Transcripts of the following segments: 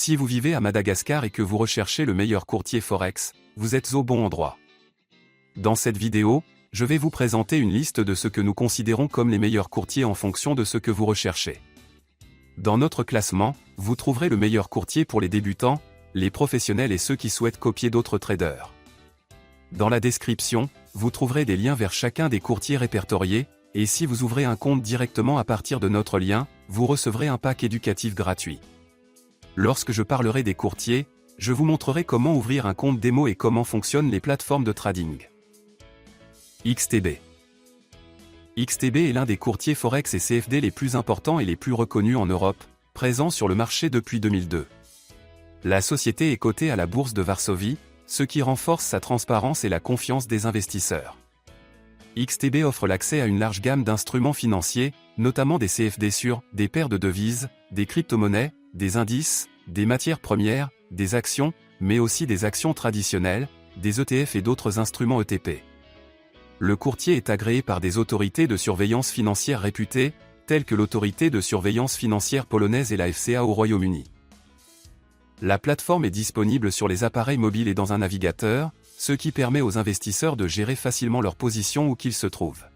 Si vous vivez à Madagascar et que vous recherchez le meilleur courtier Forex, vous êtes au bon endroit. Dans cette vidéo, je vais vous présenter une liste de ce que nous considérons comme les meilleurs courtiers en fonction de ce que vous recherchez. Dans notre classement, vous trouverez le meilleur courtier pour les débutants, les professionnels et ceux qui souhaitent copier d'autres traders. Dans la description, vous trouverez des liens vers chacun des courtiers répertoriés, et si vous ouvrez un compte directement à partir de notre lien, vous recevrez un pack éducatif gratuit. Lorsque je parlerai des courtiers, je vous montrerai comment ouvrir un compte démo et comment fonctionnent les plateformes de trading. XTB. XTB est l'un des courtiers Forex et CFD les plus importants et les plus reconnus en Europe, présent sur le marché depuis 2002. La société est cotée à la bourse de Varsovie, ce qui renforce sa transparence et la confiance des investisseurs. XTB offre l'accès à une large gamme d'instruments financiers, notamment des CFD sur des paires de devises, des crypto-monnaies, des indices, des matières premières, des actions, mais aussi des actions traditionnelles, des ETF et d'autres instruments ETP. Le courtier est agréé par des autorités de surveillance financière réputées, telles que l'autorité de surveillance financière polonaise et la FCA au Royaume-Uni. La plateforme est disponible sur les appareils mobiles et dans un navigateur, ce qui permet aux investisseurs de gérer facilement leur position où qu'ils se trouvent.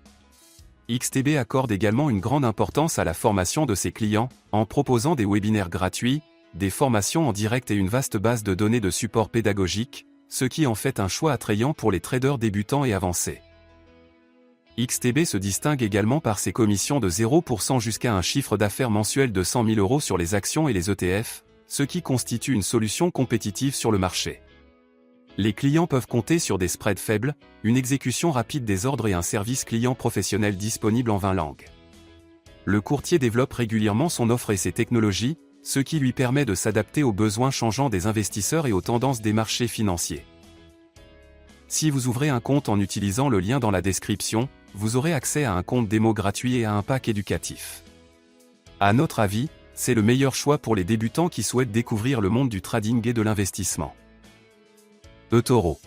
XTB accorde également une grande importance à la formation de ses clients, en proposant des webinaires gratuits, des formations en direct et une vaste base de données de support pédagogique, ce qui en fait un choix attrayant pour les traders débutants et avancés. XTB se distingue également par ses commissions de 0% jusqu'à un chiffre d'affaires mensuel de 100 000 € sur les actions et les ETF, ce qui constitue une solution compétitive sur le marché. Les clients peuvent compter sur des spreads faibles, une exécution rapide des ordres et un service client professionnel disponible en 20 langues. Le courtier développe régulièrement son offre et ses technologies, ce qui lui permet de s'adapter aux besoins changeants des investisseurs et aux tendances des marchés financiers. Si vous ouvrez un compte en utilisant le lien dans la description, vous aurez accès à un compte démo gratuit et à un pack éducatif. À notre avis, c'est le meilleur choix pour les débutants qui souhaitent découvrir le monde du trading et de l'investissement. eToro.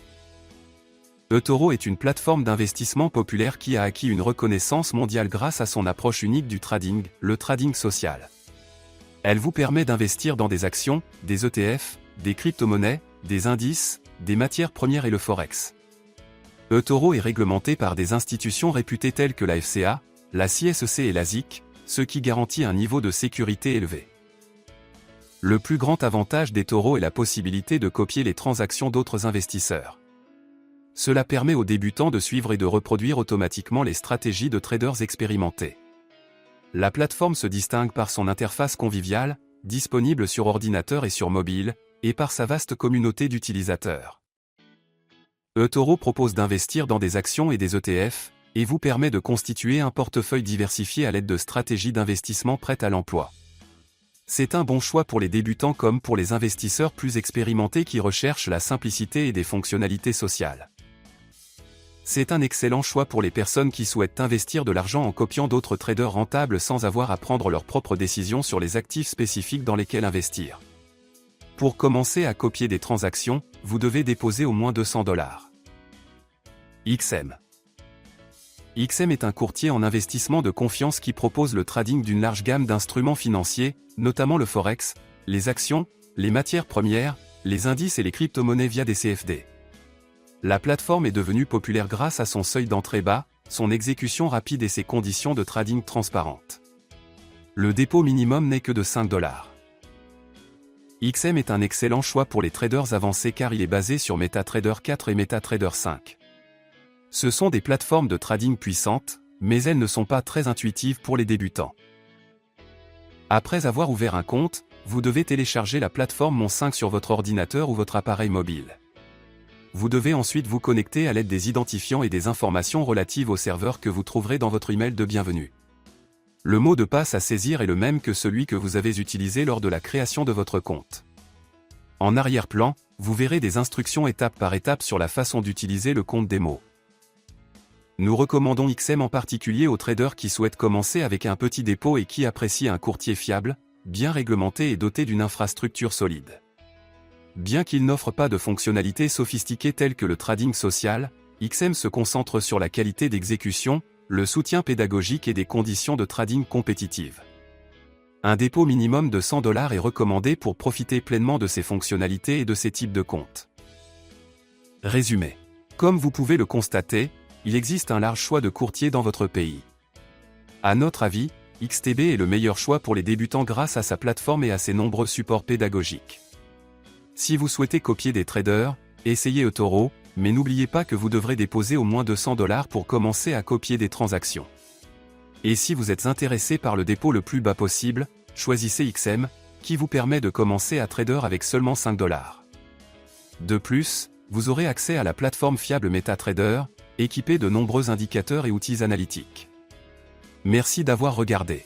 eToro est une plateforme d'investissement populaire qui a acquis une reconnaissance mondiale grâce à son approche unique du trading, le trading social. Elle vous permet d'investir dans des actions, des ETF, des crypto-monnaies, des indices, des matières premières et le Forex. eToro est réglementé par des institutions réputées telles que la FCA, la CSEC et la SIC, ce qui garantit un niveau de sécurité élevé. Le plus grand avantage d'eToro est la possibilité de copier les transactions d'autres investisseurs. Cela permet aux débutants de suivre et de reproduire automatiquement les stratégies de traders expérimentés. La plateforme se distingue par son interface conviviale, disponible sur ordinateur et sur mobile, et par sa vaste communauté d'utilisateurs. eToro propose d'investir dans des actions et des ETF, et vous permet de constituer un portefeuille diversifié à l'aide de stratégies d'investissement prêtes à l'emploi. C'est un bon choix pour les débutants comme pour les investisseurs plus expérimentés qui recherchent la simplicité et des fonctionnalités sociales. C'est un excellent choix pour les personnes qui souhaitent investir de l'argent en copiant d'autres traders rentables sans avoir à prendre leurs propres décisions sur les actifs spécifiques dans lesquels investir. Pour commencer à copier des transactions, vous devez déposer au moins 200 $. XM. XM est un courtier en investissement de confiance qui propose le trading d'une large gamme d'instruments financiers, notamment le Forex, les actions, les matières premières, les indices et les crypto-monnaies via des CFD. La plateforme est devenue populaire grâce à son seuil d'entrée bas, son exécution rapide et ses conditions de trading transparentes. Le dépôt minimum n'est que de 5 $. XM est un excellent choix pour les traders avancés car il est basé sur MetaTrader 4 et MetaTrader 5. Ce sont des plateformes de trading puissantes, mais elles ne sont pas très intuitives pour les débutants. Après avoir ouvert un compte, vous devez télécharger la plateforme Mon5 sur votre ordinateur ou votre appareil mobile. Vous devez ensuite vous connecter à l'aide des identifiants et des informations relatives au serveur que vous trouverez dans votre email de bienvenue. Le mot de passe à saisir est le même que celui que vous avez utilisé lors de la création de votre compte. En arrière-plan, vous verrez des instructions étape par étape sur la façon d'utiliser le compte démo. Nous recommandons XM en particulier aux traders qui souhaitent commencer avec un petit dépôt et qui apprécient un courtier fiable, bien réglementé et doté d'une infrastructure solide. Bien qu'il n'offre pas de fonctionnalités sophistiquées telles que le trading social, XM se concentre sur la qualité d'exécution, le soutien pédagogique et des conditions de trading compétitives. Un dépôt minimum de $100 est recommandé pour profiter pleinement de ces fonctionnalités et de ces types de comptes. Résumé. Comme vous pouvez le constater, il existe un large choix de courtiers dans votre pays. À notre avis, XTB est le meilleur choix pour les débutants grâce à sa plateforme et à ses nombreux supports pédagogiques. Si vous souhaitez copier des traders, essayez eToro, mais n'oubliez pas que vous devrez déposer au moins $200 pour commencer à copier des transactions. Et si vous êtes intéressé par le dépôt le plus bas possible, choisissez XM, qui vous permet de commencer à trader avec seulement $5. De plus, vous aurez accès à la plateforme fiable MetaTrader, équipée de nombreux indicateurs et outils analytiques. Merci d'avoir regardé.